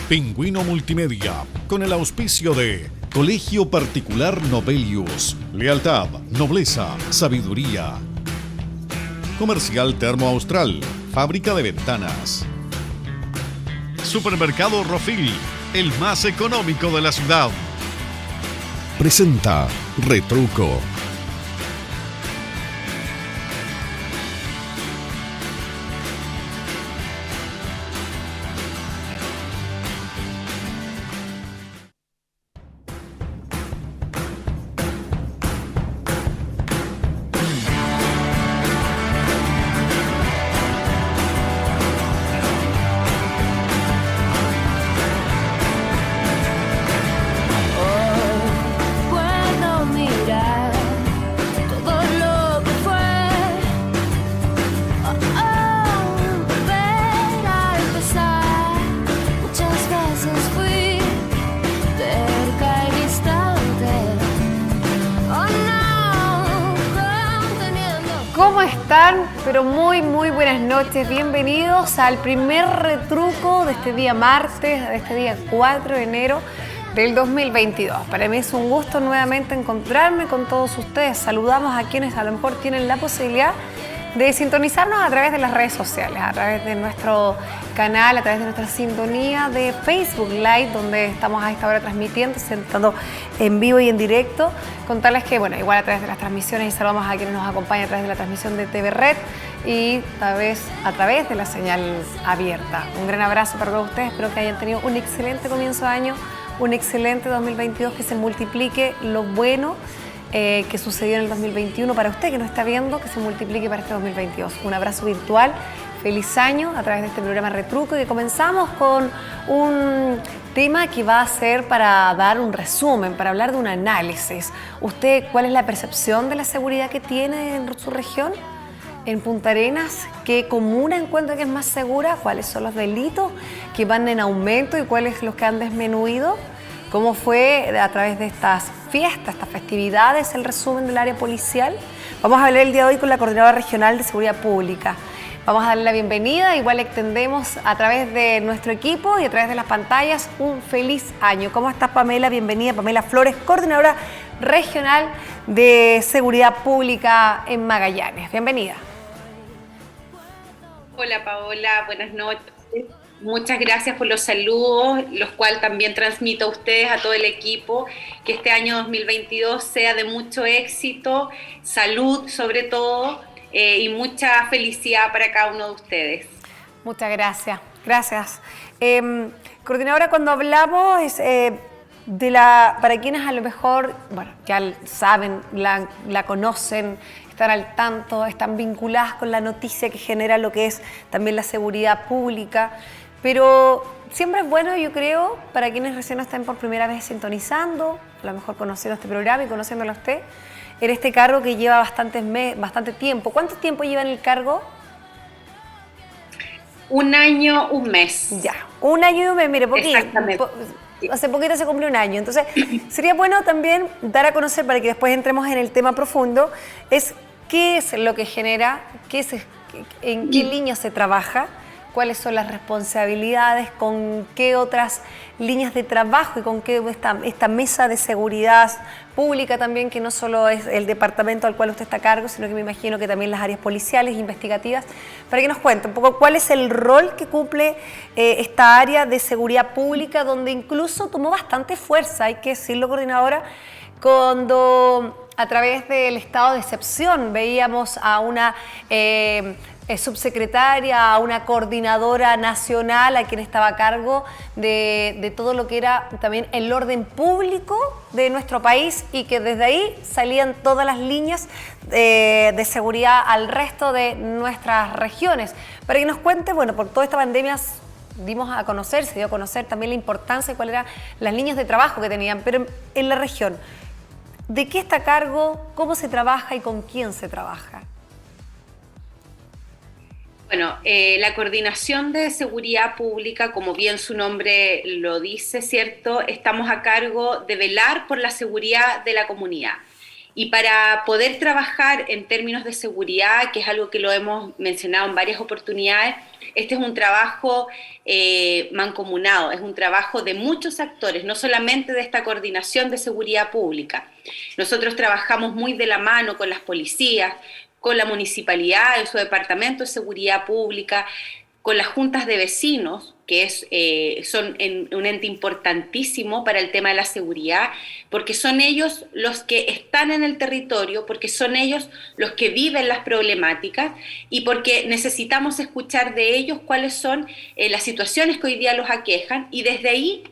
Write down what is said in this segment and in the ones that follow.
Pingüino Multimedia, con el auspicio de Colegio Particular Novelius, lealtad, nobleza, sabiduría. Comercial Termo Austral, fábrica de ventanas. Supermercado Rofil, el más económico de la ciudad. Presenta Retruco. Pero muy buenas noches, bienvenidos al primer retruco de este día martes, de este día 4 de enero del 2022. Para mí es un gusto nuevamente encontrarme con todos ustedes. Saludamos a quienes a lo mejor tienen la posibilidad de sintonizarnos a través de las redes sociales, a través de nuestro canal, a través de nuestra sintonía de Facebook Live, donde estamos a esta hora transmitiendo, estando en vivo y en directo. Contarles que, bueno, igual a través de las transmisiones, y saludamos a quienes nos acompañan a través de la transmisión de TV Red y a través de la señal abierta. Un gran abrazo para todos ustedes, espero que hayan tenido un excelente comienzo de año, un excelente 2022, que se multiplique lo bueno que sucedió en el 2021 para usted que nos está viendo, que se multiplique para este 2022. Un abrazo virtual, feliz año a través de este programa Retruco, y que comenzamos con un tema que va a ser para dar un resumen, para hablar de un análisis. ¿Usted cuál es la percepción de la seguridad que tiene en su región? En Punta Arenas, ¿qué comuna encuentra que es más segura? ¿Cuáles son los delitos que van en aumento y cuáles los que han disminuido? ¿Cómo fue a través de estas fiestas, estas festividades, el resumen del área policial? Vamos a hablar el día de hoy con la Coordinadora Regional de Seguridad Pública. Vamos a darle la bienvenida, igual extendemos a través de nuestro equipo y a través de las pantallas un feliz año. ¿Cómo estás, Pamela? Bienvenida, Pamela Flores, Coordinadora Regional de Seguridad Pública en Magallanes. Bienvenida. Hola, Paola, buenas noches. Muchas gracias por los saludos, los cuales también transmito a ustedes, a todo el equipo, que este año 2022 sea de mucho éxito, salud sobre todo, y mucha felicidad para cada uno de ustedes. Muchas gracias, gracias. Coordinadora, cuando hablamos para quienes a lo mejor, bueno, ya saben, la conocen, están al tanto, están vinculadas con la noticia que genera lo que es también la seguridad pública, pero siempre es bueno, yo creo, para quienes recién están por primera vez sintonizando, a lo mejor conociendo este programa y conociéndolo a usted, en este cargo que lleva bastante tiempo. ¿Cuánto tiempo lleva en el cargo? 1 año, 1 mes. Ya, 1 año y 1 mes, mire, poquito. Exactamente. Hace poquito se cumplió 1 año, entonces sería bueno también dar a conocer, para que después entremos en el tema profundo, es qué es lo que genera, en qué línea se trabaja, cuáles son las responsabilidades, con qué otras líneas de trabajo y con qué esta mesa de seguridad pública también, que no solo es el departamento al cual usted está a cargo, sino que me imagino que también las áreas policiales, investigativas, para que nos cuente un poco cuál es el rol que cumple esta área de seguridad pública, donde incluso tomó bastante fuerza, hay que decirlo, Coordinadora, cuando a través del estado de excepción veíamos a una subsecretaria, a una coordinadora nacional, a quien estaba a cargo de todo lo que era también el orden público de nuestro país, y que desde ahí salían todas las líneas de seguridad al resto de nuestras regiones. Para que nos cuente, bueno, por toda esta pandemia se dio a conocer también la importancia y cuáles eran las líneas de trabajo que tenían, pero en la región, ¿de qué está a cargo? ¿Cómo se trabaja y con quién se trabaja? Bueno, la coordinación de seguridad pública, como bien su nombre lo dice, ¿cierto? Estamos a cargo de velar por la seguridad de la comunidad. Y para poder trabajar en términos de seguridad, que es algo que lo hemos mencionado en varias oportunidades, este es un trabajo mancomunado, es un trabajo de muchos actores, no solamente de esta coordinación de seguridad pública. Nosotros trabajamos muy de la mano con las policías, con la municipalidad en su departamento de seguridad pública, con las juntas de vecinos, que son un ente importantísimo para el tema de la seguridad, porque son ellos los que están en el territorio, porque son ellos los que viven las problemáticas y porque necesitamos escuchar de ellos cuáles son las situaciones que hoy día los aquejan y desde ahí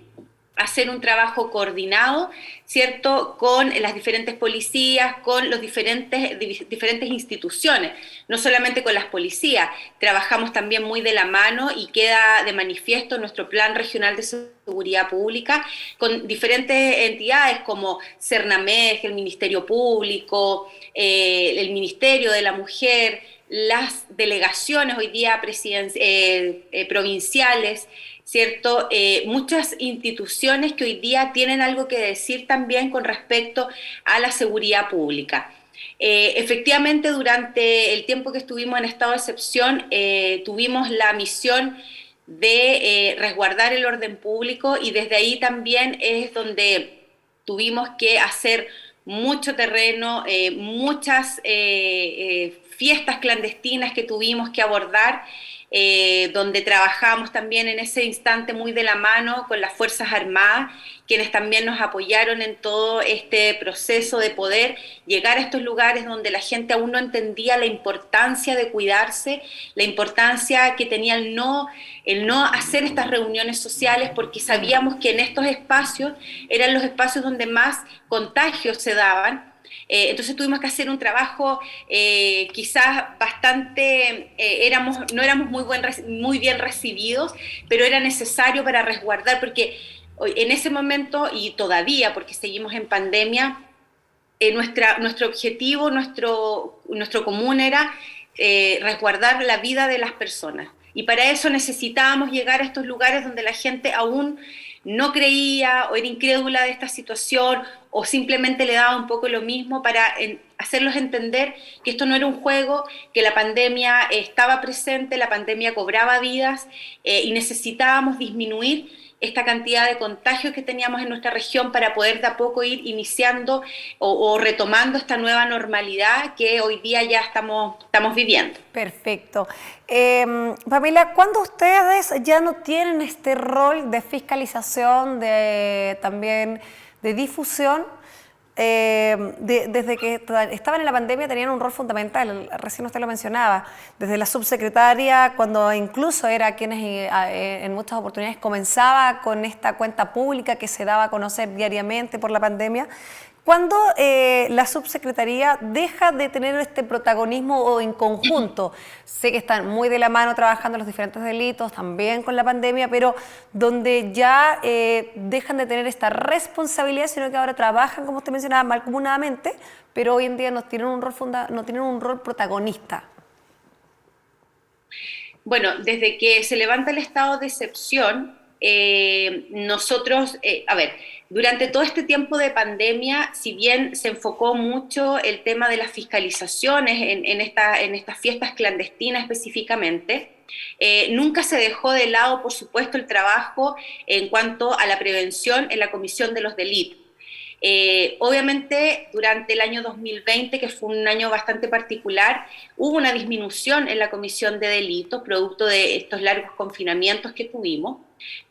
hacer un trabajo coordinado, ¿cierto?, con las diferentes policías, con los diferentes instituciones, no solamente con las policías, trabajamos también muy de la mano y queda de manifiesto nuestro Plan Regional de Seguridad Pública con diferentes entidades como Cernamej, el Ministerio Público, el Ministerio de la Mujer, las delegaciones hoy día provinciales, ¿cierto? Muchas instituciones que hoy día tienen algo que decir también con respecto a la seguridad pública. Efectivamente, durante el tiempo que estuvimos en estado de excepción, tuvimos la misión de resguardar el orden público y desde ahí también es donde tuvimos que hacer mucho terreno, muchas fiestas clandestinas que tuvimos que abordar, donde trabajamos también en ese instante muy de la mano con las Fuerzas Armadas, quienes también nos apoyaron en todo este proceso de poder llegar a estos lugares donde la gente aún no entendía la importancia de cuidarse, la importancia que tenía el no hacer estas reuniones sociales, porque sabíamos que en estos espacios eran los espacios donde más contagios se daban. Entonces tuvimos que hacer un trabajo quizás bastante, no éramos muy bien recibidos, pero era necesario para resguardar, porque en ese momento y todavía, porque seguimos en pandemia, nuestro objetivo, nuestro común era resguardar la vida de las personas. Y para eso necesitábamos llegar a estos lugares donde la gente aún no creía o era incrédula de esta situación o simplemente le daba un poco lo mismo, para hacerlos entender que esto no era un juego, que la pandemia estaba presente, la pandemia cobraba vidas y necesitábamos disminuir esta cantidad de contagios que teníamos en nuestra región para poder de a poco ir iniciando o retomando esta nueva normalidad que hoy día ya estamos viviendo. Perfecto. Pamela, ¿cuándo ustedes ya no tienen este rol de fiscalización, también de difusión? Desde que estaban en la pandemia tenían un rol fundamental, recién usted lo mencionaba, desde la subsecretaria, cuando incluso era quienes en muchas oportunidades comenzaba con esta cuenta pública que se daba a conocer diariamente por la pandemia. ¿Cuándo la subsecretaría deja de tener este protagonismo o en conjunto? Sé que están muy de la mano trabajando los diferentes delitos, también con la pandemia, pero donde ya dejan de tener esta responsabilidad, sino que ahora trabajan, como usted mencionaba, mancomunadamente, pero hoy en día no tienen un rol protagonista. Bueno, desde que se levanta el estado de excepción, nosotros, durante todo este tiempo de pandemia, si bien se enfocó mucho el tema de las fiscalizaciones en estas fiestas clandestinas específicamente, nunca se dejó de lado, por supuesto, el trabajo en cuanto a la prevención en la comisión de los delitos. Obviamente, durante el año 2020, que fue un año bastante particular, hubo una disminución en la comisión de delitos, producto de estos largos confinamientos que tuvimos,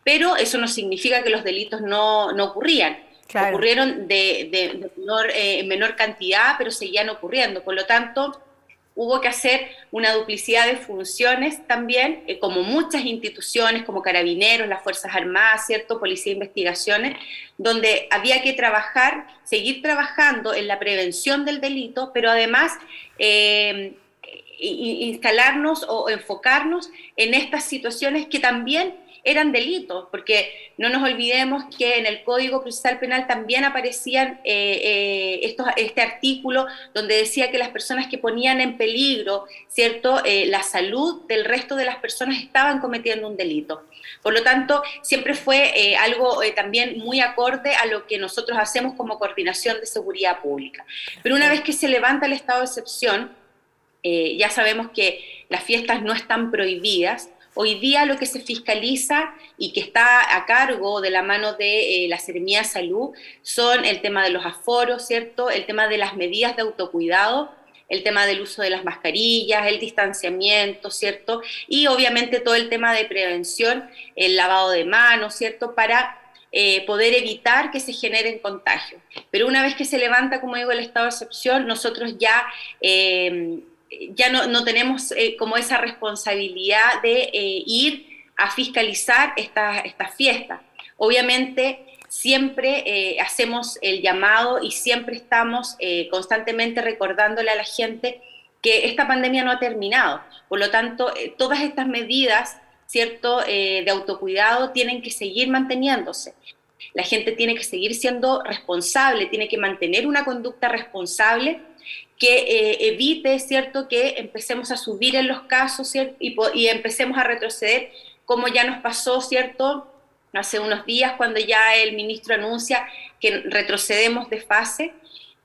pero eso no significa que los delitos no ocurrían. Claro. Ocurrieron en menor cantidad, pero seguían ocurriendo. Por lo tanto, hubo que hacer una duplicidad de funciones también, como muchas instituciones, como Carabineros, las Fuerzas Armadas, ¿cierto?, Policía de Investigaciones, donde había que seguir trabajando en la prevención del delito, pero además instalarnos o enfocarnos en estas situaciones que también eran delitos, porque no nos olvidemos que en el Código Procesal Penal también aparecían este artículo donde decía que las personas que ponían en peligro, ¿cierto?, la salud del resto de las personas estaban cometiendo un delito. Por lo tanto, siempre fue algo también muy acorde a lo que nosotros hacemos como Coordinación de Seguridad Pública. Pero una vez que se levanta el estado de excepción, ya sabemos que las fiestas no están prohibidas. Hoy día lo que se fiscaliza y que está a cargo de la mano de la Seremía de Salud son el tema de los aforos, ¿cierto?, el tema de las medidas de autocuidado, el tema del uso de las mascarillas, el distanciamiento, ¿cierto?, y obviamente todo el tema de prevención, el lavado de manos, ¿cierto?, para poder evitar que se generen contagios. Pero una vez que se levanta, como digo, el estado de excepción, nosotros ya no tenemos como esa responsabilidad de ir a fiscalizar estas fiestas. Obviamente siempre hacemos el llamado y siempre estamos constantemente recordándole a la gente que esta pandemia no ha terminado. Por lo tanto, todas estas medidas, ¿cierto?, de autocuidado tienen que seguir manteniéndose. La gente tiene que seguir siendo responsable, tiene que mantener una conducta responsable que evite, ¿cierto?, que empecemos a subir en los casos, ¿cierto?, y empecemos a retroceder, como ya nos pasó, ¿cierto?, hace unos días cuando ya el ministro anuncia que retrocedemos de fase.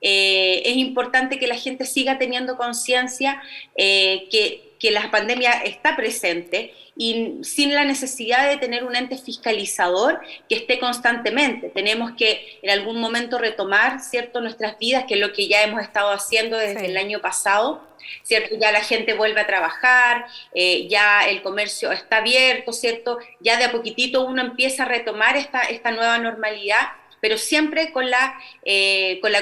Es importante que la gente siga teniendo conciencia que la pandemia está presente y sin la necesidad de tener un ente fiscalizador que esté constantemente. Tenemos que en algún momento retomar, ¿cierto?, nuestras vidas, que es lo que ya hemos estado haciendo desde el año pasado, ¿cierto? Ya la gente vuelve a trabajar, ya el comercio está abierto, ¿cierto? Ya de a poquitito uno empieza a retomar esta nueva normalidad, pero siempre con la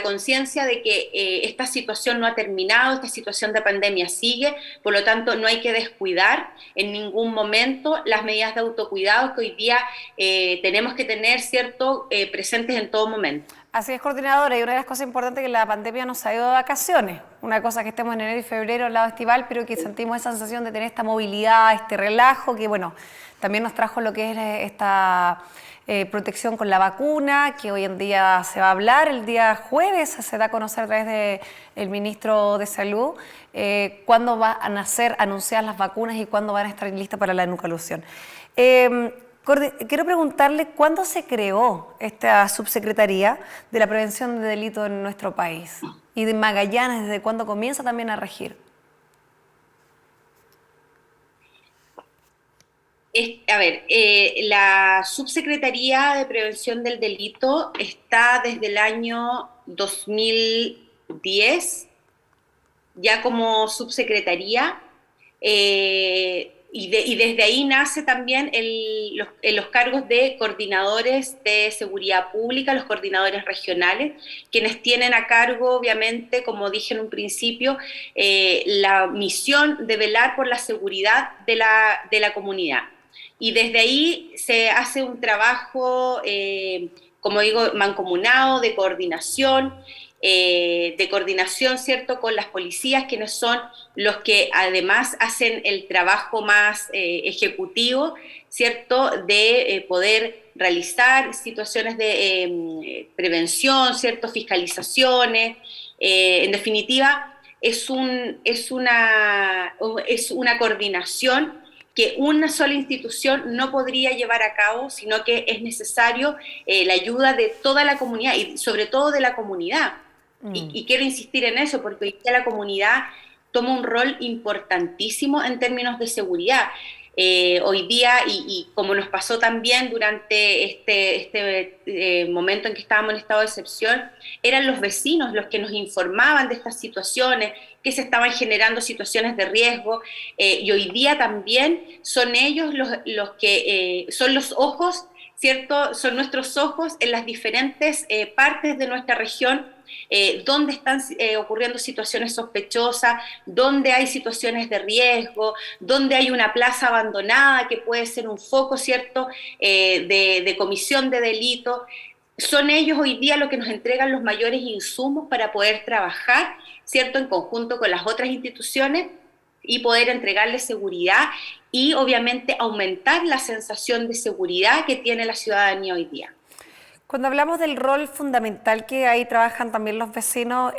conciencia de que esta situación no ha terminado, esta situación de pandemia sigue, por lo tanto no hay que descuidar en ningún momento las medidas de autocuidado que hoy día tenemos que tener, ¿cierto?, presentes en todo momento. Así es, coordinadora, y una de las cosas importantes es que la pandemia nos ha ido de vacaciones. Una cosa que estemos en enero y febrero al lado estival, pero que sentimos esa sensación de tener esta movilidad, este relajo, que bueno, también nos trajo lo que es esta protección con la vacuna, que hoy en día se va a hablar, el día jueves se da a conocer a través del ministro de Salud cuándo van a ser anunciadas las vacunas y cuándo van a estar listas para la enucleación. Quiero preguntarle cuándo se creó esta subsecretaría de la prevención de delitos en nuestro país y de Magallanes, desde cuándo comienza también a regir. La Subsecretaría de Prevención del Delito está desde el año 2010 ya como subsecretaría y desde ahí nace también los cargos de coordinadores de seguridad pública, los coordinadores regionales, quienes tienen a cargo, obviamente, como dije en un principio, la misión de velar por la seguridad de la comunidad. Y desde ahí se hace un trabajo, como digo, mancomunado, de coordinación, ¿cierto?, con las policías, quienes son los que además hacen el trabajo más ejecutivo, ¿cierto?, de poder realizar situaciones de prevención, ¿cierto?, fiscalizaciones. En definitiva, es una coordinación que una sola institución no podría llevar a cabo, sino que es necesario la ayuda de toda la comunidad y sobre todo de la comunidad. Y quiero insistir en eso porque hoy día la comunidad toma un rol importantísimo en términos de seguridad. Hoy día, y como nos pasó también durante este momento en que estábamos en estado de excepción, eran los vecinos los que nos informaban de estas situaciones, que se estaban generando situaciones de riesgo, y hoy día también son ellos los que son los ojos, ¿cierto? Son nuestros ojos en las diferentes partes de nuestra región, donde están ocurriendo situaciones sospechosas, donde hay situaciones de riesgo, donde hay una plaza abandonada que puede ser un foco, ¿cierto?, de comisión de delito. Son ellos hoy día los que nos entregan los mayores insumos para poder trabajar, ¿cierto?, en conjunto con las otras instituciones y poder entregarle seguridad y obviamente aumentar la sensación de seguridad que tiene la ciudadanía hoy día. Cuando hablamos del rol fundamental que ahí trabajan también los vecinos,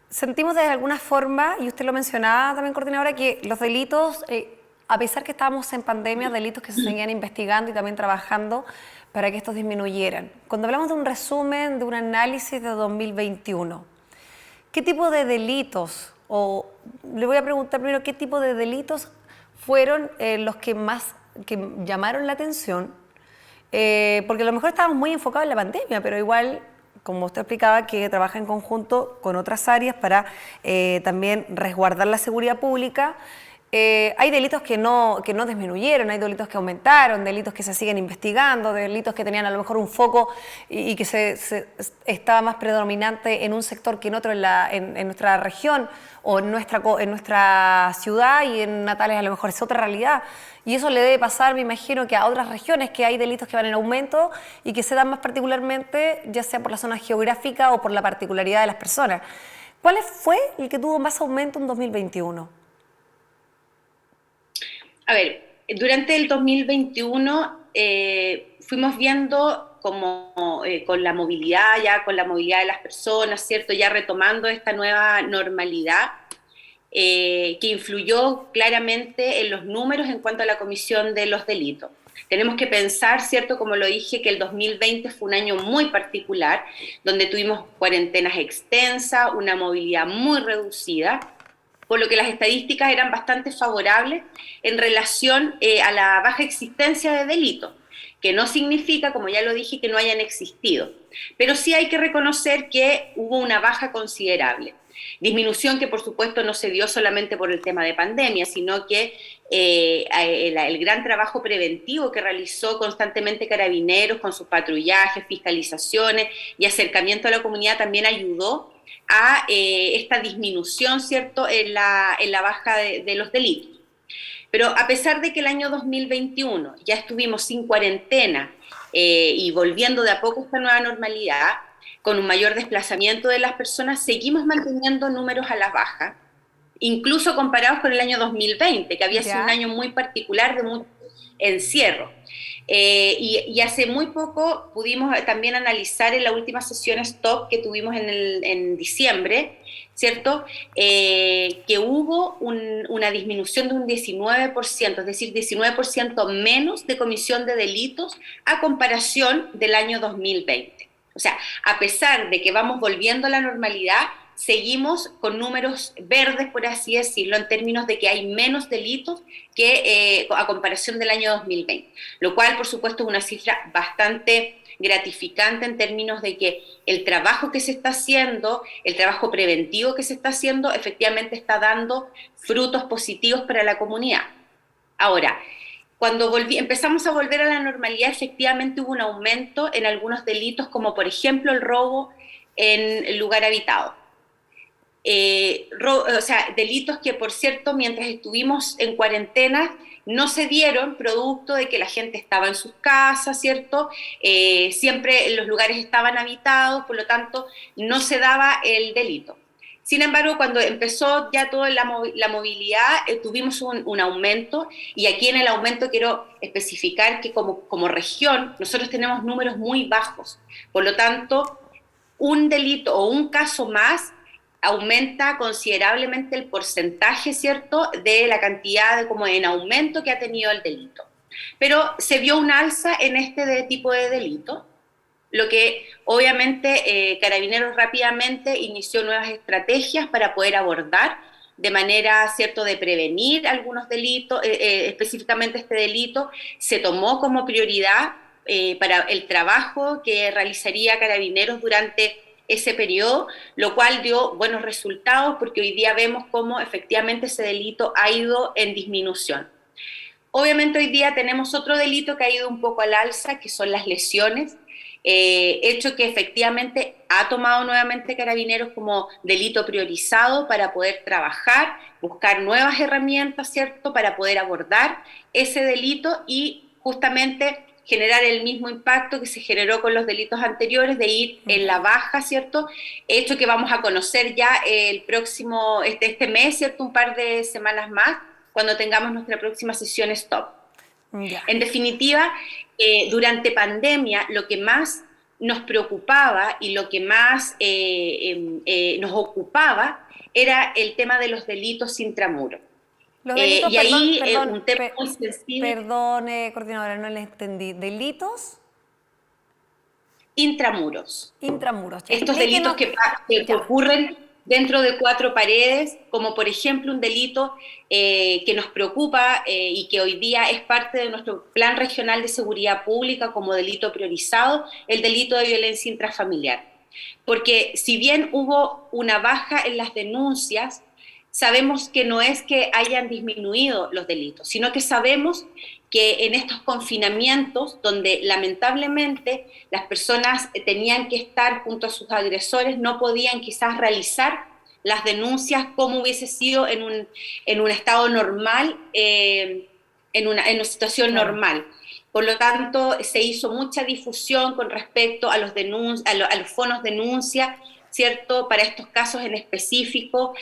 sentimos de alguna forma, y usted lo mencionaba también, coordinadora, que los delitos, a pesar que estábamos en pandemia, delitos que se seguían investigando y también trabajando para que estos disminuyeran. Cuando hablamos de un resumen, de un análisis de 2021, ¿qué tipo de delitos, o le voy a preguntar primero, qué tipo de delitos fueron los que más llamaron la atención? Porque a lo mejor estábamos muy enfocados en la pandemia, pero igual, como usted explicaba, que trabaja en conjunto con otras áreas para también resguardar la seguridad pública. Hay delitos que no disminuyeron, hay delitos que aumentaron, delitos que se siguen investigando, delitos que tenían a lo mejor un foco y que estaba más predominante en un sector que en otro en nuestra región o en nuestra ciudad, y en Natales a lo mejor es otra realidad. Y eso le debe pasar, me imagino, que a otras regiones, que hay delitos que van en aumento y que se dan más particularmente, ya sea por la zona geográfica o por la particularidad de las personas. ¿Cuál fue el que tuvo más aumento en 2021? A ver, durante el 2021 fuimos viendo como con la movilidad, ya con la movilidad de las personas, ¿cierto? Ya retomando esta nueva normalidad, que influyó claramente en los números en cuanto a la comisión de los delitos. Tenemos que pensar, ¿cierto? Como lo dije, que el 2020 fue un año muy particular, donde tuvimos cuarentenas extensas, una movilidad muy reducida, por lo que las estadísticas eran bastante favorables en relación a la baja existencia de delitos, que no significa, como ya lo dije, que no hayan existido, pero sí hay que reconocer que hubo una baja considerable. Disminución que por supuesto no se dio solamente por el tema de pandemia, sino que el gran trabajo preventivo que realizó constantemente Carabineros con sus patrullajes, fiscalizaciones y acercamiento a la comunidad también ayudó a esta disminución, ¿cierto?, en la baja de los delitos. Pero a pesar de que el año 2021 ya estuvimos sin cuarentena y volviendo de a poco a esta nueva normalidad, con un mayor desplazamiento de las personas, seguimos manteniendo números a la baja, incluso comparados con el año 2020, que había sido un año muy particular de mucho encierro. Y hace muy poco pudimos también analizar en la última sesión stop que tuvimos en diciembre, ¿cierto? Que hubo una disminución de un 19%, es decir, 19% menos de comisión de delitos a comparación del año 2020. O sea, a pesar de que vamos volviendo a la normalidad, seguimos con números verdes, por así decirlo, en términos de que hay menos delitos que a comparación del año 2020, lo cual, por supuesto, es una cifra bastante gratificante en términos de que el trabajo que se está haciendo, el trabajo preventivo que se está haciendo, efectivamente está dando frutos positivos para la comunidad. Ahora, cuando empezamos a volver a la normalidad, efectivamente hubo un aumento en algunos delitos, como por ejemplo el robo en lugar habitado. O sea, delitos que, por cierto, mientras estuvimos en cuarentena, no se dieron producto de que la gente estaba en sus casas, ¿cierto? Siempre los lugares estaban habitados, por lo tanto, no se daba el delito. Sin embargo, cuando empezó ya toda la movilidad, tuvimos un aumento, y aquí en el aumento quiero especificar que como región nosotros tenemos números muy bajos, por lo tanto, un delito o un caso más aumenta considerablemente el porcentaje, ¿cierto?, de la cantidad como en aumento que ha tenido el delito. Pero se vio un alza en este tipo de delito, lo que obviamente Carabineros rápidamente inició nuevas estrategias para poder abordar de manera, ¿cierto?, de prevenir algunos delitos, específicamente este delito se tomó como prioridad para el trabajo que realizaría Carabineros durante ese periodo, lo cual dio buenos resultados porque hoy día vemos cómo efectivamente ese delito ha ido en disminución. Obviamente hoy día tenemos otro delito que ha ido un poco al alza, que son las lesiones, hecho que efectivamente ha tomado nuevamente Carabineros como delito priorizado para poder trabajar, buscar nuevas herramientas, ¿cierto?, para poder abordar ese delito y justamente generar el mismo impacto que se generó con los delitos anteriores, de ir en la baja, ¿cierto? Hecho que vamos a conocer ya el próximo, este mes, ¿cierto? Un par de semanas más, cuando tengamos nuestra próxima sesión Stop. Ya. En definitiva, durante pandemia, lo que más nos preocupaba y lo que más nos ocupaba era el tema de los delitos intramuros. Los delitos, Y ahí perdón, un tema muy sensible. perdón, coordinadora, no le entendí. ¿Delitos? Intramuros. Intramuros. Ya. Estos delitos que ocurren dentro de cuatro paredes, como por ejemplo un delito que nos preocupa y que hoy día es parte de nuestro Plan Regional de Seguridad Pública como delito priorizado, el delito de violencia intrafamiliar. Porque si bien hubo una baja en las denuncias, sabemos que no es que hayan disminuido los delitos, sino que sabemos que en estos confinamientos, donde lamentablemente las personas tenían que estar junto a sus agresores, no podían quizás realizar las denuncias como hubiese sido en un estado normal, en una situación normal. Por lo tanto, se hizo mucha difusión con respecto a los fonos denuncia, ¿cierto? Para estos casos en específico,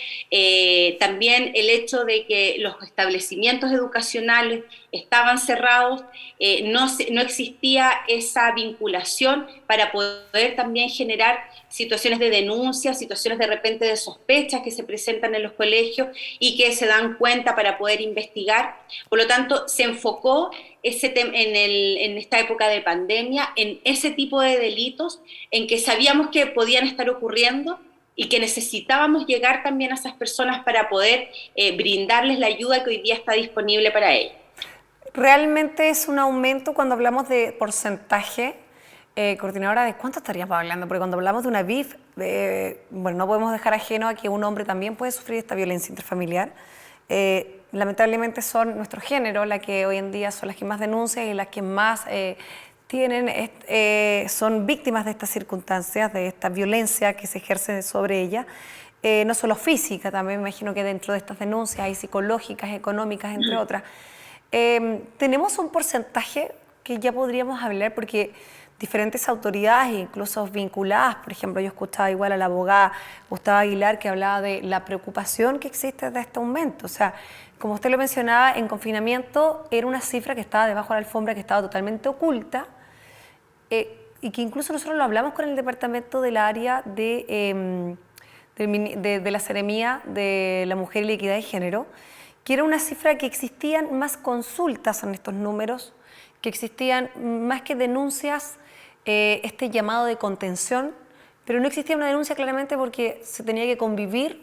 también el hecho de que los establecimientos educacionales estaban cerrados, no existía esa vinculación para poder también generar situaciones de denuncia, situaciones de repente de sospechas que se presentan en los colegios y que se dan cuenta para poder investigar. Por lo tanto, se enfocó en esta época de pandemia en ese tipo de delitos en que sabíamos que podían estar ocurriendo y que necesitábamos llegar también a esas personas para poder brindarles la ayuda que hoy día está disponible para ellos. ¿Realmente es un aumento cuando hablamos de porcentaje? Coordinadora, ¿de cuánto estaríamos hablando? Porque cuando hablamos de una BIF, bueno, no podemos dejar ajeno a que un hombre también puede sufrir esta violencia intrafamiliar. Lamentablemente son nuestro género las que hoy en día son las que más denuncian y las que más son víctimas de estas circunstancias, de esta violencia que se ejerce sobre ellas. No solo física, también me imagino que dentro de estas denuncias hay psicológicas, económicas, entre otras. Tenemos un porcentaje que ya podríamos hablar porque diferentes autoridades, incluso vinculadas, por ejemplo, yo escuchaba igual a la abogada Gustavo Aguilar que hablaba de la preocupación que existe de este aumento. O sea, como usted lo mencionaba, en confinamiento era una cifra que estaba debajo de la alfombra, que estaba totalmente oculta y que incluso nosotros lo hablamos con el departamento del área de la Seremía de la Mujer y la Equidad de Género, que era una cifra que existían más consultas en estos números, que existían más que denuncias, este llamado de contención, pero no existía una denuncia claramente porque se tenía que convivir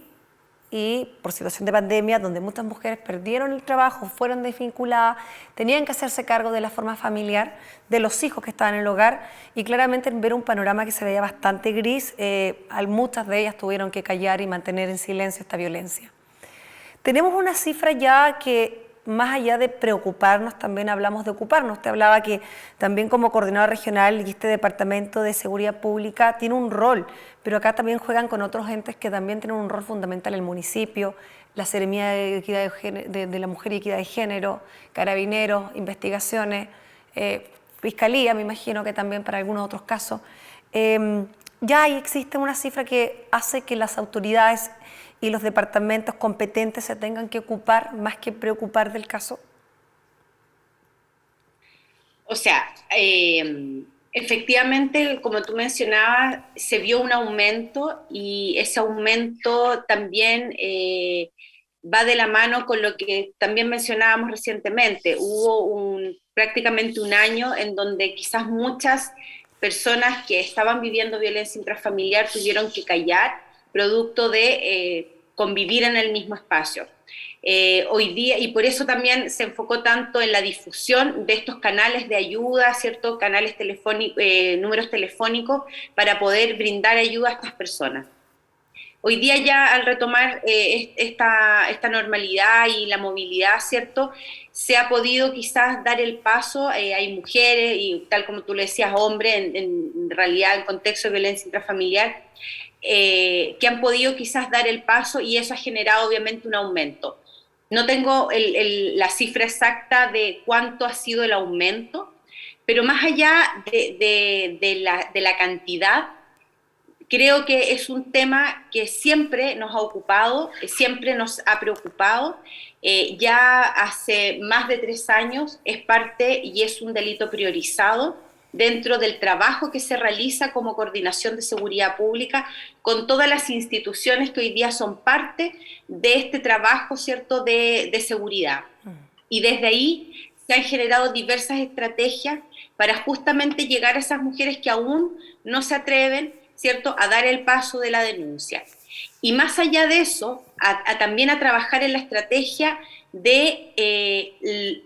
y por situación de pandemia, donde muchas mujeres perdieron el trabajo, fueron desvinculadas, tenían que hacerse cargo de la forma familiar, de los hijos que estaban en el hogar y claramente ver un panorama que se veía bastante gris, muchas de ellas tuvieron que callar y mantener en silencio esta violencia. Tenemos una cifra ya que más allá de preocuparnos, también hablamos de ocuparnos. Usted hablaba que también como coordinador regional y este Departamento de Seguridad Pública tiene un rol, pero acá también juegan con otros entes que también tienen un rol fundamental en el municipio, la Seremía de la Mujer y Equidad de Género, Carabineros, investigaciones, Fiscalía, me imagino que también para algunos otros casos. Ya ahí existe una cifra que hace que las autoridades y los departamentos competentes se tengan que ocupar más que preocupar del caso? O sea, efectivamente, como tú mencionabas, se vio un aumento y ese aumento también va de la mano con lo que también mencionábamos recientemente. Hubo prácticamente un año en donde quizás muchas personas que estaban viviendo violencia intrafamiliar tuvieron que callar producto de convivir en el mismo espacio. Hoy día, y por eso también se enfocó tanto en la difusión de estos canales de ayuda, ¿cierto? Canales telefónicos, números telefónicos, para poder brindar ayuda a estas personas. Hoy día ya al retomar esta normalidad y la movilidad, ¿cierto? Se ha podido quizás dar el paso, hay mujeres y tal como tú le decías, hombres, en realidad en contexto de violencia intrafamiliar, que han podido quizás dar el paso y eso ha generado obviamente un aumento. No tengo la cifra exacta de cuánto ha sido el aumento, pero más allá de la cantidad, creo que es un tema que siempre nos ha ocupado, siempre nos ha preocupado. Ya hace más de 3 años es parte y es un delito priorizado dentro del trabajo que se realiza como coordinación de seguridad pública con todas las instituciones que hoy día son parte de este trabajo, ¿cierto?, de seguridad. Y desde ahí se han generado diversas estrategias para justamente llegar a esas mujeres que aún no se atreven, ¿cierto?, a dar el paso de la denuncia. Y más allá de eso, también a trabajar en la estrategia de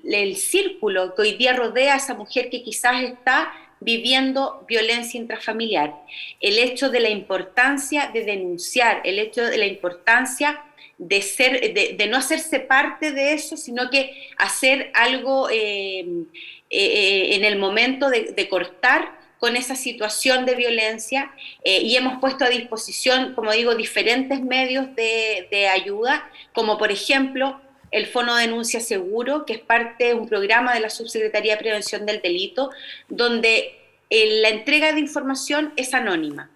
el círculo que hoy día rodea a esa mujer que quizás está viviendo violencia intrafamiliar. El hecho de la importancia de denunciar, el hecho de la importancia de no hacerse parte de eso, sino que hacer algo en el momento de cortar con esa situación de violencia, y hemos puesto a disposición, como digo, diferentes medios de ayuda, como por ejemplo el Fono Denuncia Seguro, que es parte de un programa de la Subsecretaría de Prevención del Delito, donde la entrega de información es anónima,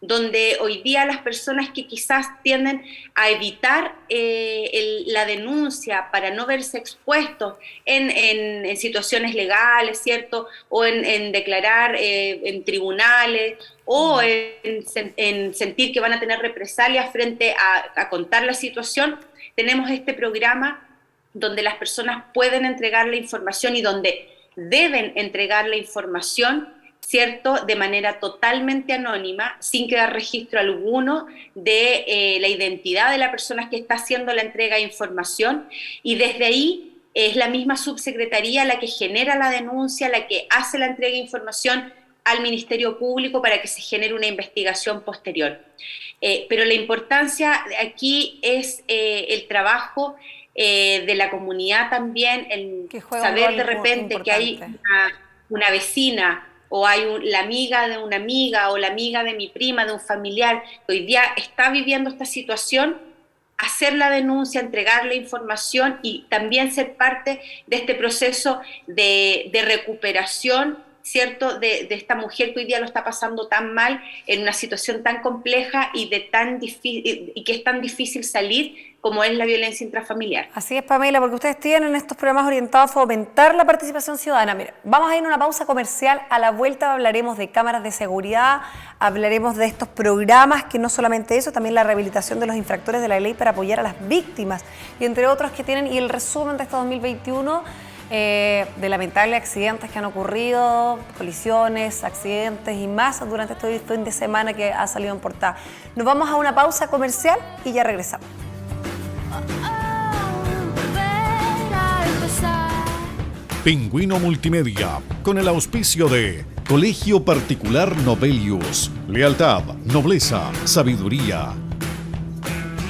donde hoy día las personas que quizás tienden a evitar la denuncia para no verse expuestos en situaciones legales, ¿cierto?, o en declarar en tribunales, o en sentir que van a tener represalias frente a contar la situación, tenemos este programa donde las personas pueden entregar la información y donde deben entregar la información, ¿cierto?, de manera totalmente anónima, sin quedar registro alguno de la identidad de la persona que está haciendo la entrega de información, y desde ahí es la misma subsecretaría la que genera la denuncia, la que hace la entrega de información al Ministerio Público para que se genere una investigación posterior. Pero la importancia aquí es el trabajo de la comunidad también, el saber de repente que hay una vecina, o hay la amiga de una amiga, o la amiga de mi prima, de un familiar, que hoy día está viviendo esta situación, hacer la denuncia, entregar la información y también ser parte de este proceso de recuperación, ¿cierto?, de esta mujer que hoy día lo está pasando tan mal, en una situación tan compleja y que es tan difícil salir como es la violencia intrafamiliar. Así es, Pamela, porque ustedes tienen estos programas orientados a fomentar la participación ciudadana. Mira, vamos a ir a una pausa comercial. A la vuelta hablaremos de cámaras de seguridad, hablaremos de estos programas, que no solamente eso, también la rehabilitación de los infractores de la ley para apoyar a las víctimas, y entre otros que tienen, y el resumen de este 2021, de lamentables accidentes que han ocurrido, colisiones, accidentes y más durante este fin de semana que ha salido en portada. Nos vamos a una pausa comercial y ya regresamos. Pingüino Multimedia, con el auspicio de Colegio Particular Novelius, lealtad, nobleza, sabiduría.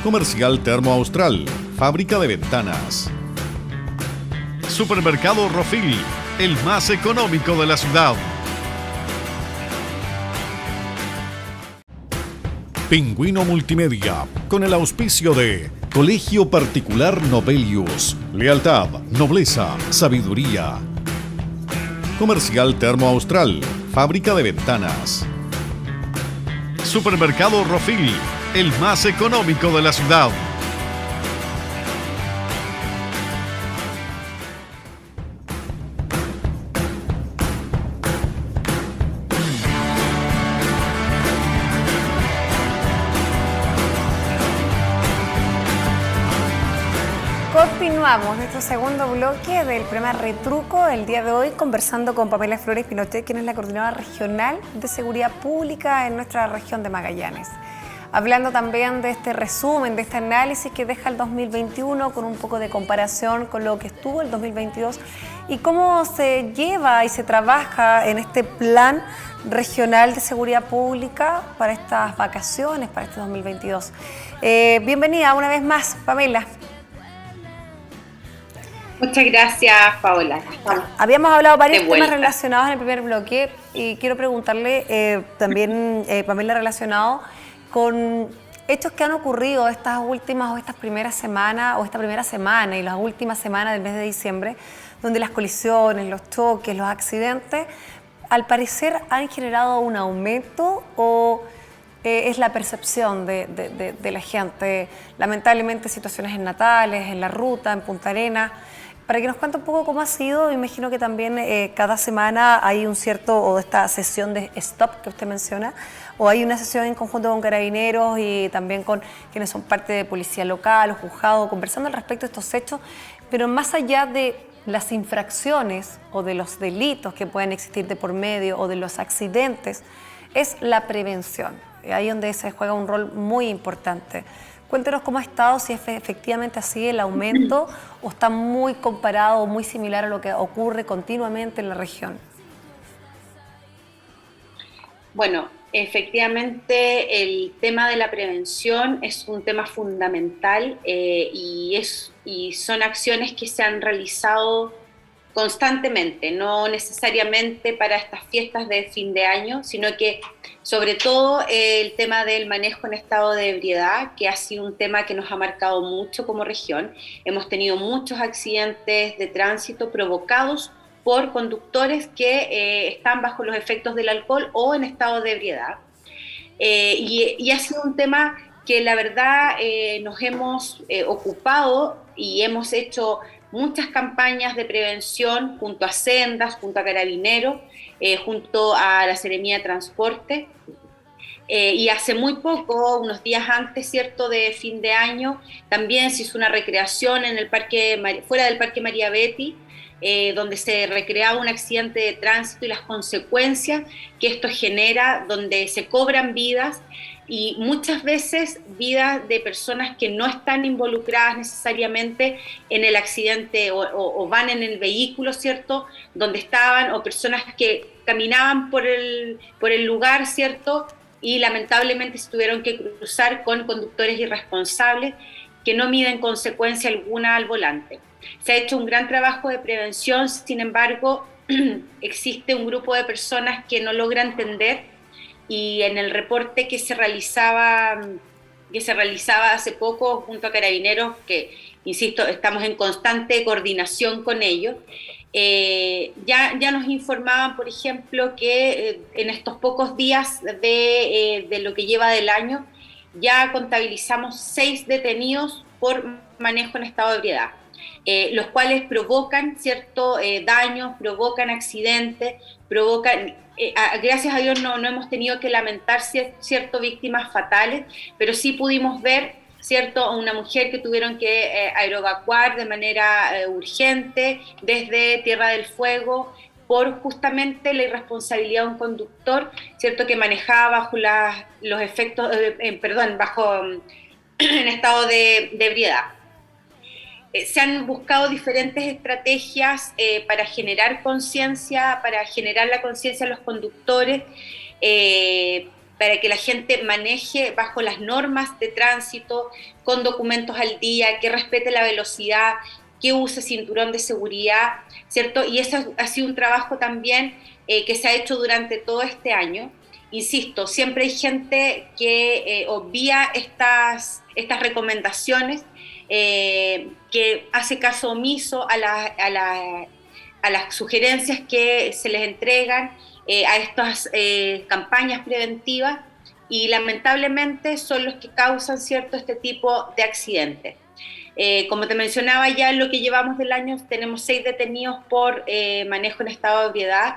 Comercial Termo Austral, fábrica de ventanas. Supermercado Rofil, el más económico de la ciudad. Pingüino Multimedia, con el auspicio de Colegio Particular Novelius, lealtad, nobleza, sabiduría. Comercial Termo Austral, fábrica de ventanas. Supermercado Rofil, el más económico de la ciudad. Continuamos nuestro segundo bloque del programa Retruco, el día de hoy conversando con Pamela Flores Pinochet, quien es la coordinadora regional de seguridad pública en nuestra región de Magallanes. Hablando también de este resumen, de este análisis que deja el 2021 con un poco de comparación con lo que estuvo el 2022 y cómo se lleva y se trabaja en este plan regional de seguridad pública para estas vacaciones, para este 2022. Bienvenida una vez más, Pamela. Muchas gracias, Paola. Habíamos hablado varios temas relacionados en el primer bloque y quiero preguntarle también, Pamela, relacionado con hechos que han ocurrido estas últimas o estas primeras semanas o esta primera semana y las últimas semanas del mes de diciembre, donde las colisiones, los choques, los accidentes, al parecer han generado un aumento o es la percepción de la gente. Lamentablemente situaciones en Natales, en la ruta, en Punta Arenas. Para que nos cuente un poco cómo ha sido, imagino que también cada semana hay un cierto, o esta sesión de stop que usted menciona, o hay una sesión en conjunto con Carabineros y también con quienes son parte de policía local o juzgado, conversando al respecto de estos hechos, pero más allá de las infracciones o de los delitos que pueden existir de por medio o de los accidentes, es la prevención. Ahí donde se juega un rol muy importante. Cuéntenos cómo ha estado, si es efectivamente así el aumento o está muy comparado o muy similar a lo que ocurre continuamente en la región. Bueno, efectivamente el tema de la prevención es un tema fundamental y son acciones que se han realizado constantemente, no necesariamente para estas fiestas de fin de año, sino que sobre todo el tema del manejo en estado de ebriedad, que ha sido un tema que nos ha marcado mucho como región. Hemos tenido muchos accidentes de tránsito provocados por conductores que están bajo los efectos del alcohol o en estado de ebriedad. Y ha sido un tema que la verdad nos hemos ocupado y hemos hecho muchas campañas de prevención junto a Sendas, junto a Carabineros, junto a la Seremía de Transporte. Y hace muy poco, unos días antes, ¿cierto?, de fin de año, también se hizo una recreación en el parque, fuera del Parque María Betty, donde se recreaba un accidente de tránsito y las consecuencias que esto genera, donde se cobran vidas y muchas veces vidas de personas que no están involucradas necesariamente en el accidente o van en el vehículo, ¿cierto?, donde estaban, o personas que caminaban por el lugar, ¿cierto?, y lamentablemente se tuvieron que cruzar con conductores irresponsables que no miden consecuencia alguna al volante. Se ha hecho un gran trabajo de prevención, sin embargo, existe un grupo de personas que no logra entender y en el reporte que se realizaba hace poco junto a Carabineros, que, insisto, estamos en constante coordinación con ellos, ya nos informaban, por ejemplo, que en estos pocos días de lo que lleva del año, ya contabilizamos 6 detenidos por manejo en estado de ebriedad. Los cuales provocan cierto daños, provocan accidentes, provocan, gracias a Dios no hemos tenido que lamentar cierto víctimas fatales, pero sí pudimos ver cierto a una mujer que tuvieron que aeroevacuar de manera urgente desde Tierra del Fuego por justamente la irresponsabilidad de un conductor, cierto, que manejaba bajo los efectos, bajo en estado de ebriedad. Se han buscado diferentes estrategias para generar conciencia, para generar la conciencia en los conductores, para que la gente maneje bajo las normas de tránsito, con documentos al día, que respete la velocidad, que use cinturón de seguridad, ¿cierto? Y eso ha sido un trabajo también que se ha hecho durante todo este año. Insisto, siempre hay gente que obvia estas recomendaciones, que hace caso omiso a las sugerencias que se les entregan, a estas campañas preventivas, y lamentablemente son los que causan cierto este tipo de accidentes. Como te mencionaba, ya en lo que llevamos del año tenemos 6 detenidos por manejo en estado de ebriedad,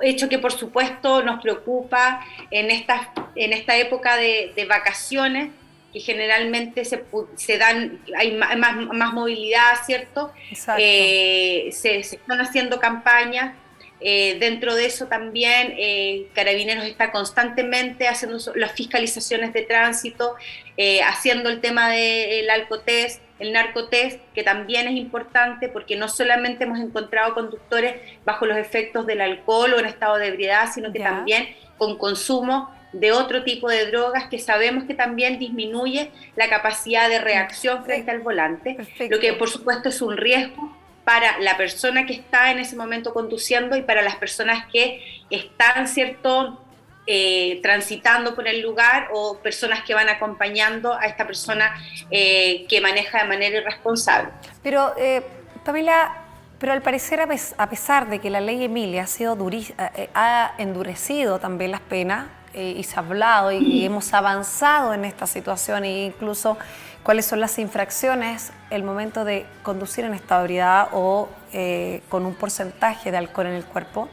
hecho que por supuesto nos preocupa en esta época de vacaciones, que generalmente se dan, hay más movilidad, ¿cierto? Se están haciendo campañas. Dentro de eso también Carabineros está constantemente haciendo las fiscalizaciones de tránsito, haciendo el tema del alcotest, el narcotest, que también es importante porque no solamente hemos encontrado conductores bajo los efectos del alcohol o en estado de ebriedad, sino que también con consumo de otro tipo de drogas que sabemos que también disminuye la capacidad de reacción frente al volante. Perfecto. Lo que por supuesto es un riesgo para la persona que está en ese momento conduciendo y para las personas que están, ¿cierto?, transitando por el lugar, o personas que van acompañando a esta persona que maneja de manera irresponsable. Pero Pamela, pero al parecer, a pesar de que la ley Emilia ha endurecido también las penas, y se ha hablado y hemos avanzado en esta situación, e incluso cuáles son las infracciones el momento de conducir en estado de ebriedad o con un porcentaje de alcohol en el cuerpo,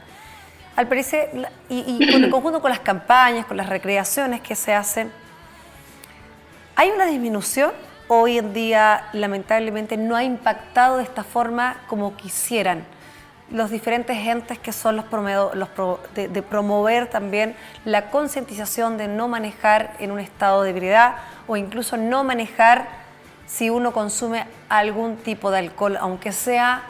al parecer, y en conjunto con las campañas, con las recreaciones que se hacen, ¿hay una disminución? Hoy en día, lamentablemente, no ha impactado de esta forma como quisieran los diferentes entes que son de promover también la concientización de no manejar en un estado de ebriedad o incluso no manejar si uno consume algún tipo de alcohol, aunque sea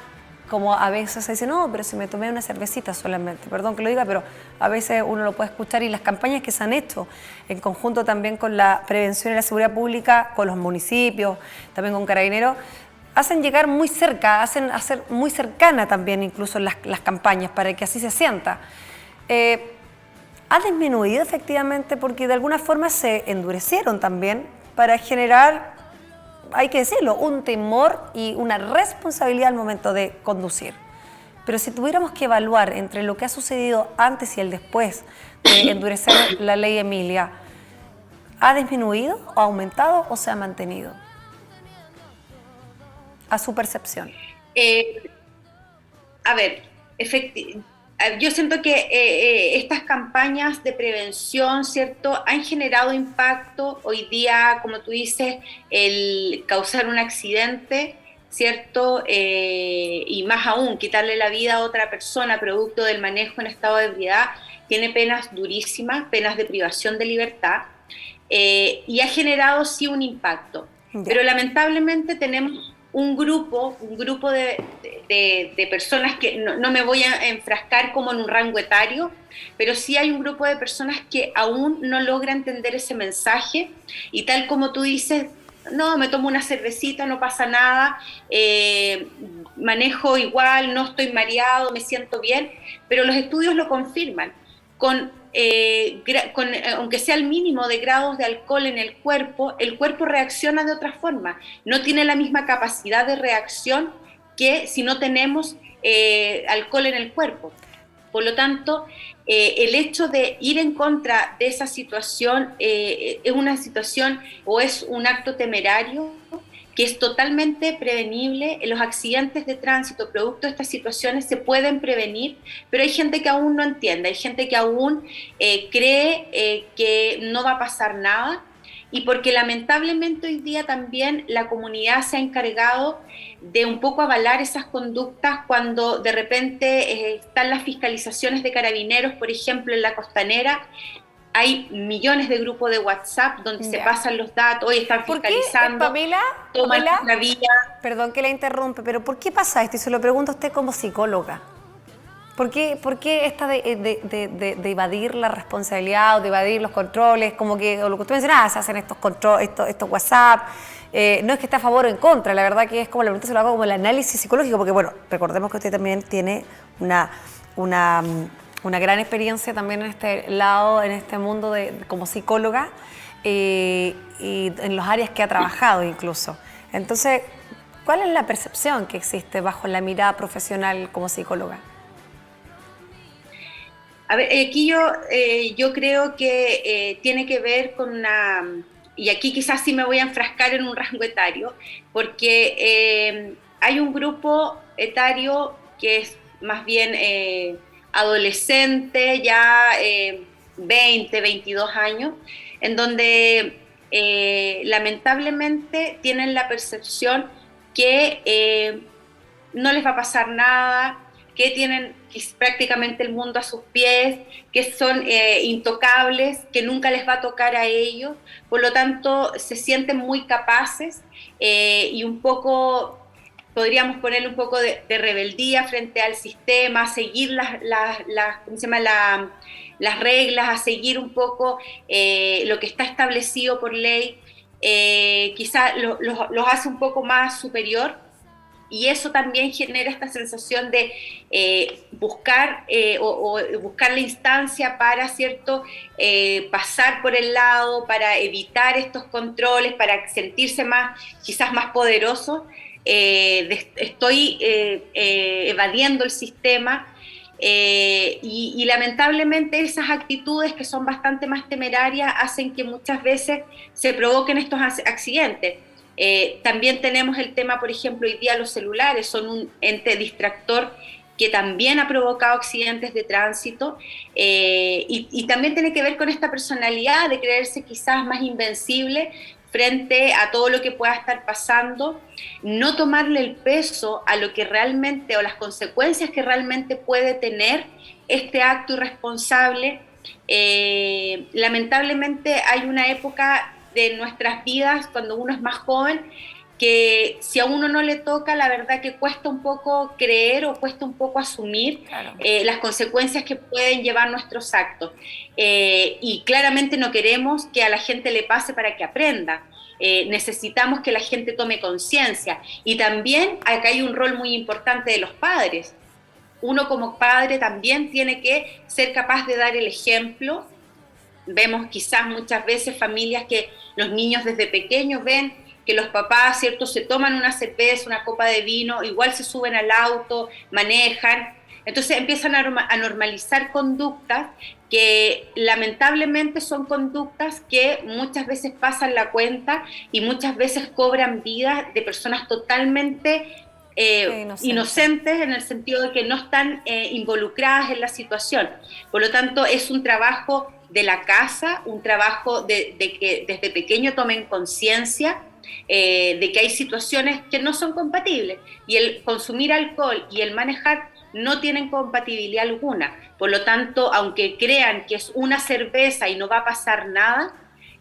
como a veces se dice, no, pero si me tomé una cervecita solamente, perdón que lo diga, pero a veces uno lo puede escuchar, y las campañas que se han hecho en conjunto también con la prevención y la seguridad pública, con los municipios, también con Carabineros, hacen llegar muy cerca, hacen hacer muy cercana también incluso las campañas para que así se sienta. Ha disminuido efectivamente porque de alguna forma se endurecieron también para generar, hay que decirlo, un temor y una responsabilidad al momento de conducir. Pero si tuviéramos que evaluar entre lo que ha sucedido antes y el después de endurecer la ley Emilia, ¿ha disminuido, o ha aumentado o se ha mantenido? A su percepción. A ver, yo siento que estas campañas de prevención, ¿cierto?, han generado impacto. Hoy día, como tú dices, el causar un accidente, ¿cierto?, y más aún, quitarle la vida a otra persona producto del manejo en estado de ebriedad, tiene penas durísimas, penas de privación de libertad, y ha generado sí un impacto. Pero lamentablemente tenemos un grupo de personas que no me voy a enfrascar como en un rango etario, pero sí hay un grupo de personas que aún no logra entender ese mensaje, y tal como tú dices, no, me tomo una cervecita, no pasa nada, manejo igual, no estoy mareado, me siento bien, pero los estudios lo confirman. Aunque sea el mínimo de grados de alcohol en el cuerpo reacciona de otra forma, no tiene la misma capacidad de reacción que si no tenemos alcohol en el cuerpo. Por lo tanto, el hecho de ir en contra de esa situación es una situación o es un acto temerario que es totalmente prevenible. Los accidentes de tránsito producto de estas situaciones se pueden prevenir, pero hay gente que aún no entiende, hay gente que aún cree que no va a pasar nada, y porque lamentablemente hoy día también la comunidad se ha encargado de un poco avalar esas conductas cuando de repente están las fiscalizaciones de Carabineros, por ejemplo, en la Costanera. Hay millones de grupos de WhatsApp donde se pasan los datos, hoy están fiscalizando. ¿Por qué, Pamela, la vía. Perdón que la interrumpe, pero ¿por qué pasa esto? Y se lo pregunto a usted como psicóloga. ¿Por qué esta de evadir la responsabilidad o de evadir los controles? Como que, o lo que usted menciona, se hacen estos WhatsApp. No es que esté a favor o en contra, la verdad que es como la pregunta, se lo hago como el análisis psicológico, porque bueno, recordemos que usted también tiene una gran experiencia también en este lado, en este mundo como psicóloga, y en los áreas que ha trabajado incluso. Entonces, ¿cuál es la percepción que existe bajo la mirada profesional como psicóloga? A ver, aquí yo creo que tiene que ver con y aquí quizás sí me voy a enfrascar en un rango etario, porque hay un grupo etario que es más bien adolescente, ya 20, 22 años, en donde lamentablemente tienen la percepción que no les va a pasar nada, que tienen prácticamente el mundo a sus pies, que son intocables, que nunca les va a tocar a ellos, por lo tanto se sienten muy capaces y un poco, podríamos ponerle un poco de rebeldía frente al sistema, a seguir ¿cómo se llama? Las reglas, a seguir un poco lo que está establecido por ley, quizás los hace un poco más superior. Y eso también genera esta sensación de buscar buscar la instancia para, ¿cierto?, pasar por el lado, para evitar estos controles, para sentirse quizás más poderosos. estoy evadiendo el sistema. Y lamentablemente esas actitudes que son bastante más temerarias hacen que muchas veces se provoquen estos accidentes. También tenemos el tema, por ejemplo, hoy día los celulares son un ente distractor que también ha provocado accidentes de tránsito, y también tiene que ver con esta personalidad de creerse quizás más invencible frente a todo lo que pueda estar pasando, no tomarle el peso a lo que realmente, o las consecuencias que realmente puede tener este acto irresponsable. Lamentablemente hay una época de nuestras vidas, cuando uno es más joven, que si a uno no le toca, la verdad que cuesta un poco creer o cuesta un poco asumir, claro, las consecuencias que pueden llevar nuestros actos. Y claramente no queremos que a la gente le pase para que aprenda. Necesitamos que la gente tome conciencia. Y también acá hay un rol muy importante de los padres. Uno como padre también tiene que ser capaz de dar el ejemplo. Vemos quizás muchas veces familias que los niños desde pequeños ven que los papás, ¿cierto?, se toman una cerveza, una copa de vino, igual se suben al auto, manejan. Entonces empiezan a normalizar conductas que lamentablemente son conductas que muchas veces pasan la cuenta y muchas veces cobran vidas de personas totalmente inocentes, en el sentido de que no están involucradas en la situación. Por lo tanto, es un trabajo de la casa, un trabajo de que desde pequeño tomen conciencia de que hay situaciones que no son compatibles, y el consumir alcohol y el manejar no tienen compatibilidad alguna. Por lo tanto, aunque crean que es una cerveza y no va a pasar nada,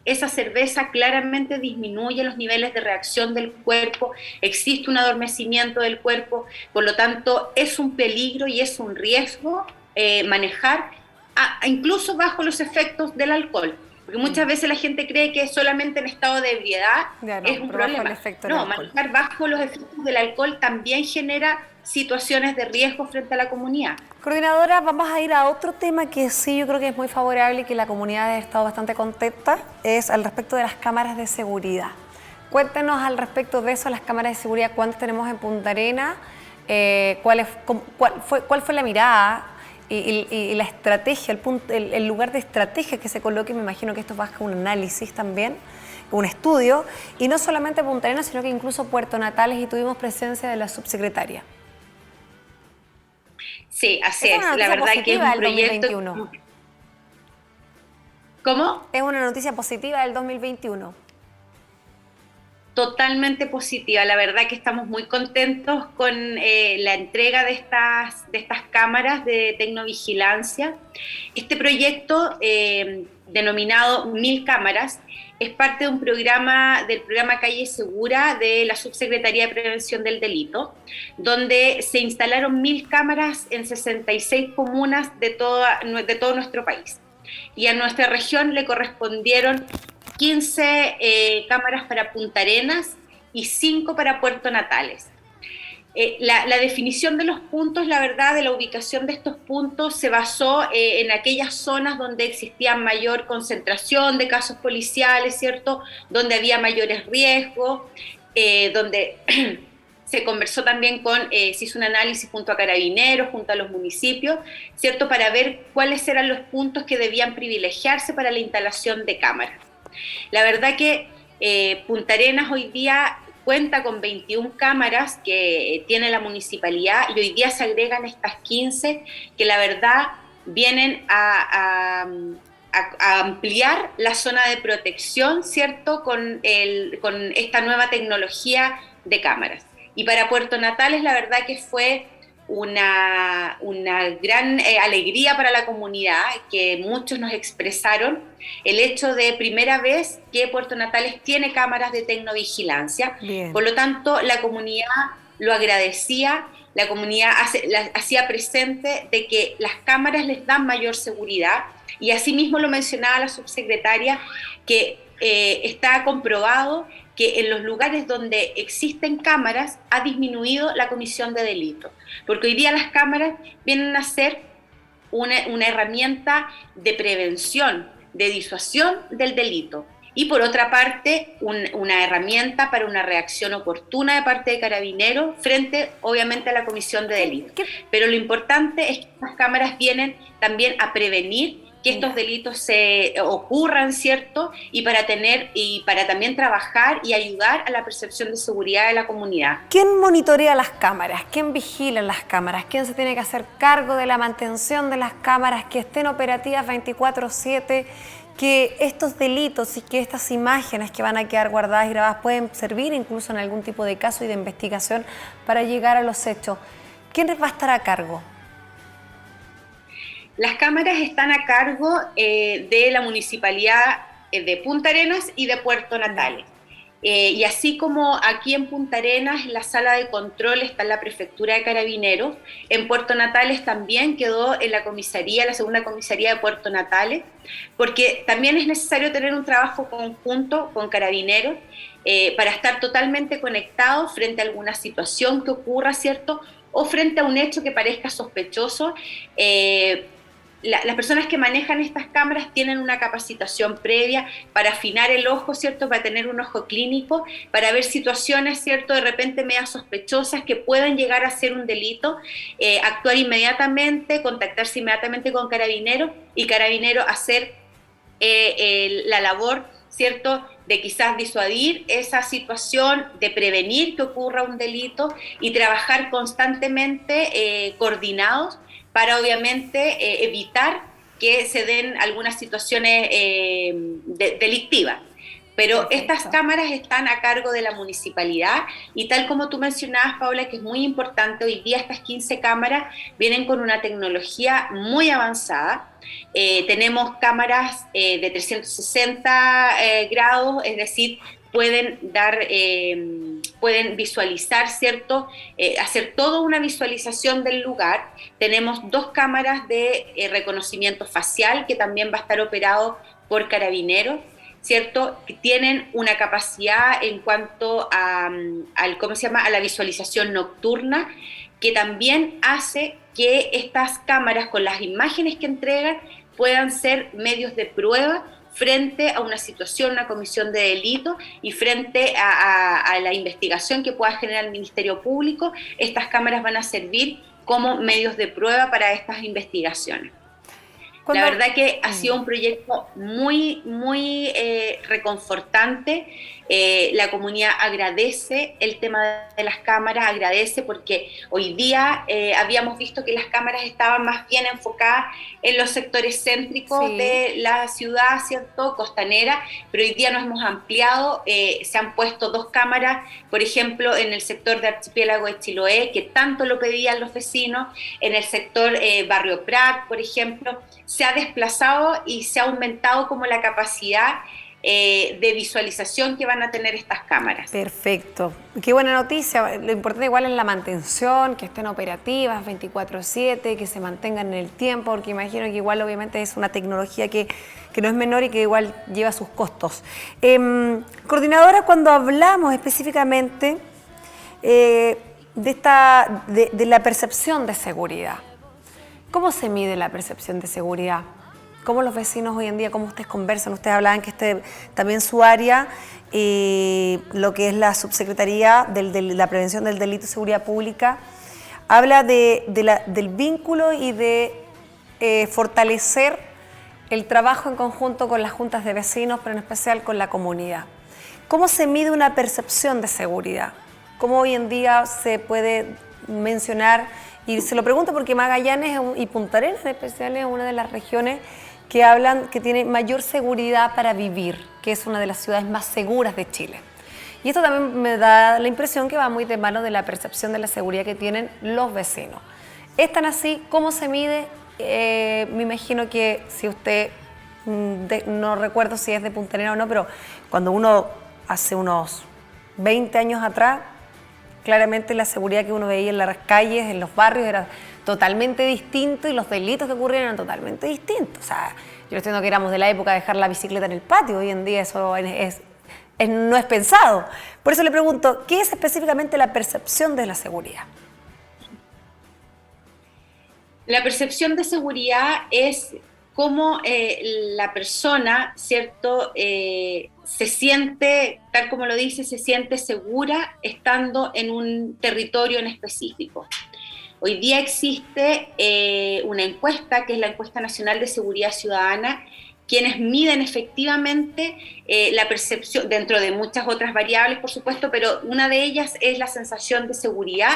esa cerveza claramente disminuye los niveles de reacción del cuerpo, existe un adormecimiento del cuerpo. Por lo tanto, es un peligro y es un riesgo manejar incluso bajo los efectos del alcohol. Porque muchas veces la gente cree que solamente en estado de ebriedad es un problema. No, manejar bajo los efectos del alcohol también genera situaciones de riesgo frente a la comunidad. Coordinadora, vamos a ir a otro tema que sí yo creo que es muy favorable y que la comunidad ha estado bastante contenta, es al respecto de las cámaras de seguridad. Cuéntenos al respecto de eso, las cámaras de seguridad, ¿cuántas tenemos en Punta Arenas? ¿Cuál fue la mirada y la estrategia, el lugar de estrategia que se coloque? Me imagino que esto va a un análisis también, un estudio, y no solamente Punta Arenas, sino que incluso Puerto Natales, y tuvimos presencia de la subsecretaria. Sí, así es. La verdad que es un proyecto... 2021. ¿Cómo? Es una noticia positiva del 2021. Totalmente positiva. La verdad que estamos muy contentos con la entrega de estas cámaras de tecnovigilancia. Este proyecto, denominado 1000 cámaras, es parte de un programa, del programa Calle Segura de la Subsecretaría de Prevención del Delito, donde se instalaron 1000 cámaras en 66 comunas de todo nuestro país. Y a nuestra región le correspondieron 15 cámaras para Punta Arenas y 5 para Puerto Natales. La definición de los puntos, la verdad, de la ubicación de estos puntos se basó en aquellas zonas donde existía mayor concentración de casos policiales, ¿cierto?, donde había mayores riesgos, donde se conversó también se hizo un análisis junto a Carabineros, junto a los municipios, ¿cierto?, para ver cuáles eran los puntos que debían privilegiarse para la instalación de cámaras. La verdad que Punta Arenas hoy día cuenta con 21 cámaras que tiene la municipalidad, y hoy día se agregan estas 15 que la verdad vienen a ampliar la zona de protección, ¿cierto?, con esta nueva tecnología de cámaras. Y para Puerto Natales la verdad que fue una gran alegría para la comunidad, que muchos nos expresaron el hecho de primera vez que Puerto Natales tiene cámaras de tecnovigilancia. Bien. Por lo tanto, la comunidad lo agradecía, la comunidad hacía presente de que las cámaras les dan mayor seguridad, y asimismo lo mencionaba la subsecretaria, que está comprobado que en los lugares donde existen cámaras ha disminuido la comisión de delitos, porque hoy día las cámaras vienen a ser una herramienta de prevención, de disuasión del delito. Y por otra parte, una herramienta para una reacción oportuna de parte de Carabineros frente, obviamente, a la comisión de delitos. Pero lo importante es que estas cámaras vienen también a prevenir que estos delitos se ocurran, ¿cierto? Y para también trabajar y ayudar a la percepción de seguridad de la comunidad. ¿Quién monitorea las cámaras? ¿Quién vigila las cámaras? ¿Quién se tiene que hacer cargo de la mantención de las cámaras, que estén operativas 24/7? Que estos delitos y que estas imágenes que van a quedar guardadas y grabadas pueden servir incluso en algún tipo de caso y de investigación para llegar a los hechos. ¿Quién va a estar a cargo? Las cámaras están a cargo de la Municipalidad de Punta Arenas y de Puerto Natales. Y así como aquí en Punta Arenas la sala de control está en la Prefectura de Carabineros, en Puerto Natales también quedó en la segunda comisaría de Puerto Natales, porque también es necesario tener un trabajo conjunto con Carabineros para estar totalmente conectados frente a alguna situación que ocurra, ¿cierto? O frente a un hecho que parezca sospechoso. Las personas que manejan estas cámaras tienen una capacitación previa para afinar el ojo, ¿cierto? Para tener un ojo clínico, para ver situaciones, ¿cierto? De repente medias sospechosas que pueden llegar a ser un delito, actuar inmediatamente, contactarse inmediatamente con Carabineros y Carabineros hacer la labor, ¿cierto?, de quizás disuadir esa situación, de prevenir que ocurra un delito y trabajar constantemente coordinados para obviamente evitar que se den algunas situaciones delictivas. Pero estas cámaras están a cargo de la municipalidad y tal como tú mencionabas, Paula, que es muy importante, hoy día estas 15 cámaras vienen con una tecnología muy avanzada. Tenemos cámaras de 360 grados, es decir, pueden visualizar, ¿cierto? Hacer toda una visualización del lugar. Tenemos 2 cámaras de reconocimiento facial que también va a estar operado por Carabineros, ¿cierto? Que tienen una capacidad en cuanto a la visualización nocturna, que también hace que estas cámaras, con las imágenes que entregan, puedan ser medios de prueba frente a una situación, una comisión de delito y frente a la investigación que pueda generar el Ministerio Público. Estas cámaras van a servir como medios de prueba para estas investigaciones. La verdad que ha sido un proyecto muy, muy reconfortante. La comunidad agradece el tema de las cámaras, agradece porque hoy día habíamos visto que las cámaras estaban más bien enfocadas en los sectores céntricos de la ciudad, ¿cierto?, costanera, pero hoy día nos hemos ampliado, se han puesto 2 cámaras, por ejemplo, en el sector de Archipiélago de Chiloé, que tanto lo pedían los vecinos, en el sector Barrio Prat, por ejemplo, se ha desplazado y se ha aumentado como la capacidad de visualización que van a tener estas cámaras. Perfecto. Qué buena noticia. Lo importante igual es la mantención, que estén operativas 24/7, que se mantengan en el tiempo, porque imagino que igual obviamente es una tecnología que no es menor y que igual lleva sus costos. Coordinadora, cuando hablamos específicamente de la percepción de seguridad, ¿cómo se mide la percepción de seguridad? ¿Cómo los vecinos hoy en día, cómo ustedes conversan? Ustedes hablaban que también su área, lo que es la subsecretaría de la prevención del delito y seguridad pública, habla del vínculo y de fortalecer el trabajo en conjunto con las juntas de vecinos, pero en especial con la comunidad. ¿Cómo se mide una percepción de seguridad? ¿Cómo hoy en día se puede mencionar? Y se lo pregunto porque Magallanes y Punta Arenas en especial es una de las regiones que hablan que tiene mayor seguridad para vivir, que es una de las ciudades más seguras de Chile. Y esto también me da la impresión que va muy de mano de la percepción de la seguridad que tienen los vecinos. ¿Es tan así? ¿Cómo se mide? Me imagino que si usted, no recuerdo si es de Punta Arenas o no, pero cuando uno hace unos 20 años atrás, claramente la seguridad que uno veía en las calles, en los barrios, era totalmente distinto y los delitos que ocurrían eran totalmente distintos. O sea, yo entiendo que éramos de la época de dejar la bicicleta en el patio, hoy en día eso no es pensado. Por eso le pregunto, ¿qué es específicamente la percepción de la seguridad? La percepción de seguridad es cómo la persona, ¿cierto?, se siente, tal como lo dice, se siente segura estando en un territorio en específico. Hoy día existe una encuesta, que es la Encuesta Nacional de Seguridad Ciudadana, quienes miden efectivamente la percepción, dentro de muchas otras variables, por supuesto, pero una de ellas es la sensación de seguridad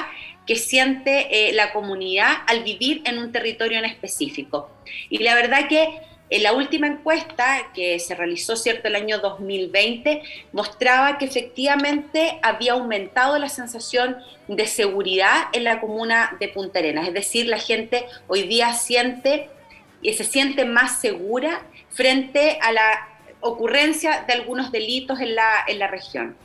que siente la comunidad al vivir en un territorio en específico. Y la verdad que en la última encuesta que se realizó, ¿cierto?, el año 2020, mostraba que efectivamente había aumentado la sensación de seguridad en la comuna de Punta Arenas. Es decir, la gente hoy día se siente más segura frente a la ocurrencia de algunos delitos en la región.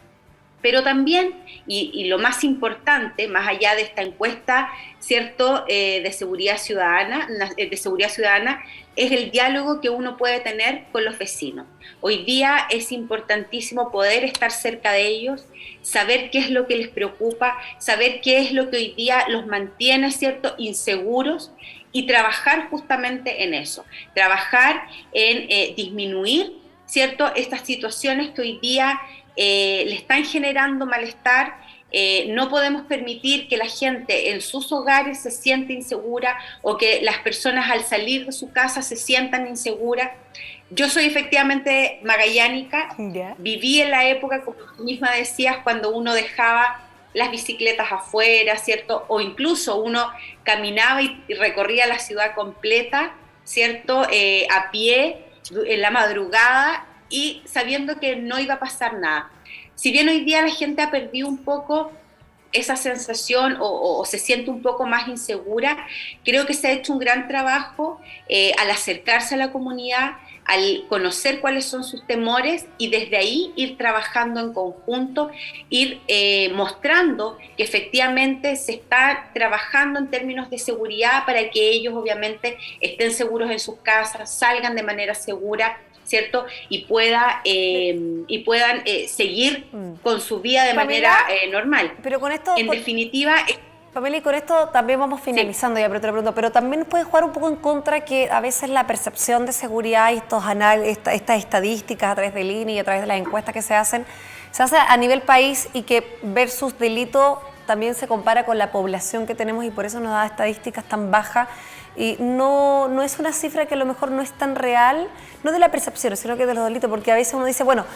Pero también, y lo más importante, más allá de esta encuesta, ¿cierto?, de seguridad ciudadana, es el diálogo que uno puede tener con los vecinos. Hoy día es importantísimo poder estar cerca de ellos, saber qué es lo que les preocupa, saber qué es lo que hoy día los mantiene, ¿cierto?, inseguros, y trabajar justamente en eso, trabajar en disminuir, ¿cierto?, estas situaciones que hoy día le están generando malestar. No podemos permitir que la gente en sus hogares se sienta insegura o que las personas al salir de su casa se sientan inseguras. Yo soy efectivamente magallánica, viví en la época, como tú misma decías, cuando uno dejaba las bicicletas afuera, ¿cierto? O incluso uno caminaba y recorría la ciudad completa, ¿cierto? A pie, en la madrugada, y sabiendo que no iba a pasar nada. Si bien hoy día la gente ha perdido un poco esa sensación o se siente un poco más insegura, creo que se ha hecho un gran trabajo al acercarse a la comunidad, al conocer cuáles son sus temores y desde ahí ir trabajando en conjunto, ir mostrando que efectivamente se está trabajando en términos de seguridad para que ellos obviamente estén seguros en sus casas, salgan de manera segura, ¿cierto? Y puedan seguir con su vida de manera normal. Pero con esto, en definitiva... Pamela, y con esto también vamos finalizando, ya, pero te lo pregunto, pero también puede jugar un poco en contra que a veces la percepción de seguridad y estas estadísticas a través del INE y a través de las encuestas que se hace a nivel país, y que versus delito también se compara con la población que tenemos y por eso nos da estadísticas tan bajas. Y no es una cifra que a lo mejor no es tan real, no de la percepción, sino que de los delitos, porque a veces uno dice, bueno,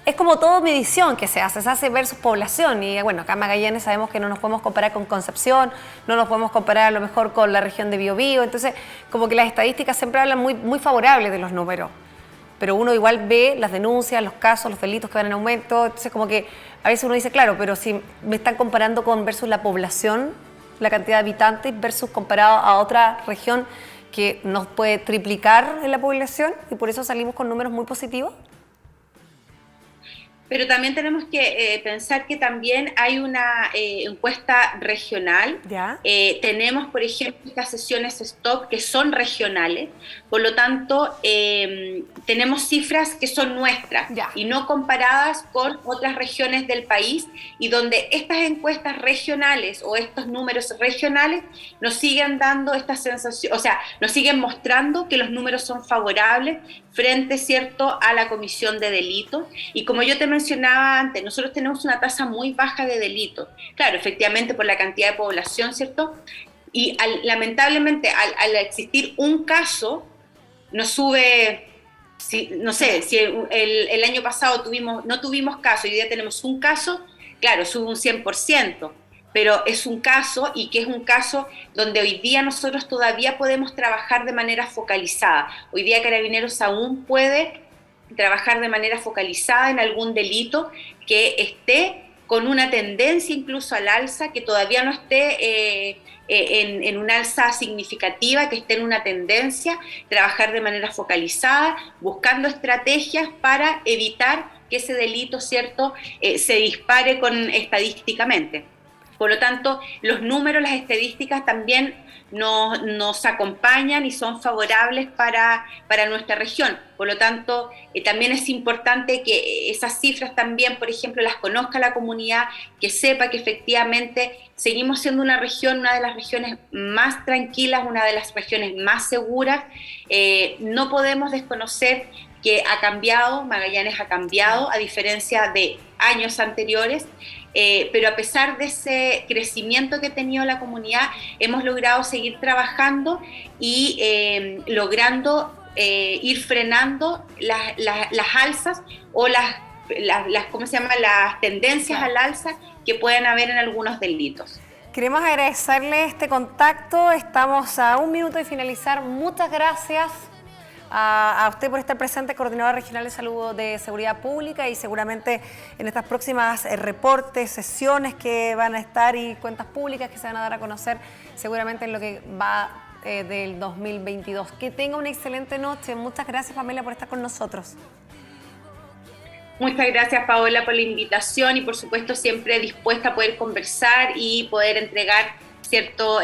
es como toda medición que se hace versus población, y bueno, acá en Magallanes sabemos que no nos podemos comparar con Concepción, no nos podemos comparar a lo mejor con la región de Biobío, entonces como que las estadísticas siempre hablan muy favorables de los números, pero uno igual ve las denuncias, los casos, los delitos que van en aumento, entonces como que a veces uno dice, claro, pero si me están comparando con versus la población, la cantidad de habitantes versus comparado a otra región que nos puede triplicar en la población, y por eso salimos con números muy positivos. Pero también tenemos que pensar que también hay una encuesta regional. Tenemos, por ejemplo, estas sesiones stop que son regionales, por lo tanto, tenemos cifras que son nuestras y no comparadas con otras regiones del país, y donde estas encuestas regionales o estos números regionales nos siguen dando esta sensación, o sea, nos siguen mostrando que los números son favorables frente, ¿cierto?, a la comisión de delitos. Y como yo te mencionaba antes, nosotros tenemos una tasa muy baja de delitos. Claro, efectivamente por la cantidad de población, ¿cierto? Y lamentablemente al existir un caso, nos sube, no sé, si el año pasado no tuvimos caso y hoy día tenemos un caso, claro, sube un 100%. Pero es un caso, y que es un caso donde hoy día nosotros todavía podemos trabajar de manera focalizada. Hoy día Carabineros aún puede trabajar de manera focalizada en algún delito que esté con una tendencia incluso al alza, que todavía no esté en un alza significativa, que esté en una tendencia, trabajar de manera focalizada, buscando estrategias para evitar que ese delito, ¿cierto?, se dispare estadísticamente. Por lo tanto, los números, las estadísticas también nos acompañan y son favorables para nuestra región. Por lo tanto, también es importante que esas cifras también, por ejemplo, las conozca la comunidad, que sepa que efectivamente seguimos siendo una región, una de las regiones más tranquilas, una de las regiones más seguras. No podemos desconocer que ha cambiado, Magallanes ha cambiado, a diferencia de años anteriores, pero a pesar de ese crecimiento que ha tenido la comunidad, hemos logrado seguir trabajando y logrando ir frenando las alzas o ¿cómo se llama? Las tendencias al alza que pueden haber en algunos delitos. Queremos agradecerle este contacto, estamos a un minuto de finalizar. Muchas gracias a usted por estar presente, Coordinadora Regional de Salud de Seguridad Pública, y seguramente en estas próximas reportes, sesiones que van a estar y cuentas públicas que se van a dar a conocer seguramente en lo que va del 2022. Que tenga una excelente noche. Muchas gracias, Pamela, por estar con nosotros. Muchas gracias, Paola, por la invitación y por supuesto siempre dispuesta a poder conversar y poder entregar ciertos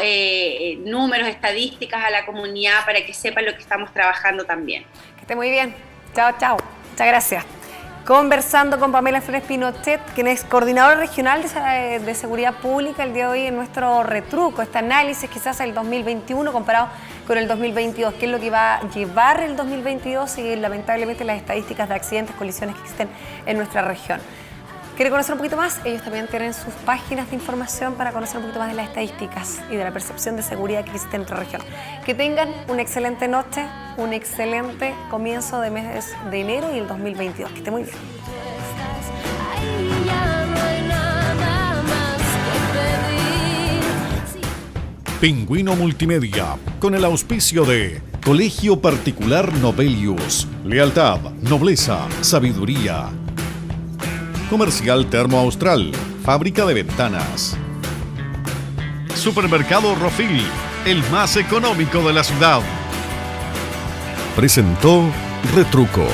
números, estadísticas a la comunidad para que sepan lo que estamos trabajando también. Que esté muy bien. Chao, chao. Muchas gracias. Conversando con Pamela Flores Pinochet, quien es coordinadora regional de seguridad pública, el día de hoy en nuestro retruco, este análisis quizás el 2021 comparado con el 2022, qué es lo que va a llevar el 2022 y lamentablemente las estadísticas de accidentes, colisiones que existen en nuestra región. ¿Quiere conocer un poquito más? Ellos también tienen sus páginas de información para conocer un poquito más de las estadísticas y de la percepción de seguridad que existe en nuestra región. Que tengan una excelente noche, un excelente comienzo de mes de enero y el 2022. Que esté muy bien. Pingüino Multimedia, con el auspicio de Colegio Particular Novelius, lealtad, nobleza, sabiduría. Comercial Termo Austral, fábrica de ventanas. Supermercado Rofil, el más económico de la ciudad. Presentó Retruco.